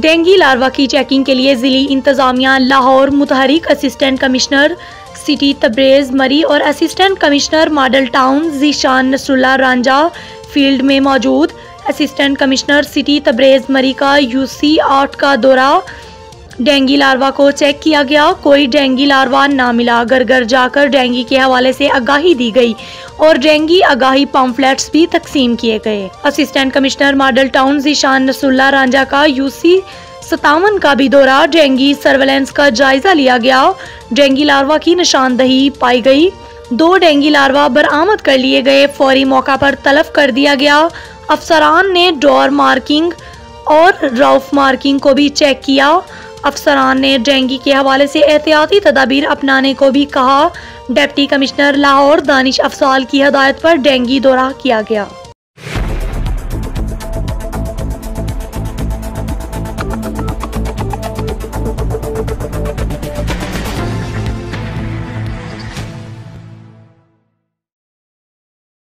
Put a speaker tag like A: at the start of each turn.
A: Dengue larva की checking के लिए जिली इंतजामिया लाहौर मुतहरिक assistant commissioner city Tabrez Marri और assistant commissioner model town Zeeshan Nasrullah Ranjha field में मौजूद। असिस्टेंट कमिश्नर सिटी तब्रेज़ मरी का UC 8 का दौरा, डेंगू लार्वा को चेक किया गया, कोई डेंगू लार्वा ना मिला। घर घर जाकर डेंगू के हवाले से आगाही दी गई और डेंगू आगाही पम्फलेट्स भी तकसीम किए गए। Assistant commissioner model town Zeeshan Nasrullah Ranjha का UC 57 का भी दौरा, डेंगू सर्वेलेंस का जायजा लिया गया। डेंगू लार्वा की निशानदही पाई गई, 2 डेंगू लार्वा बरामद कर लिए गए, फौरी मौका पर तलब कर दिया गया। अफसरान ने डोर मार्किंग और रऊफ मार्किंग को भी चेक किया। अफसरान ने डेंगू के हवाले से एहतियाती तदाबीर अपनाने को भी कहा। डिप्टी कमिश्नर लाहौर दानिश अफजाल की हदायत पर डेंगू दौरा किया गया।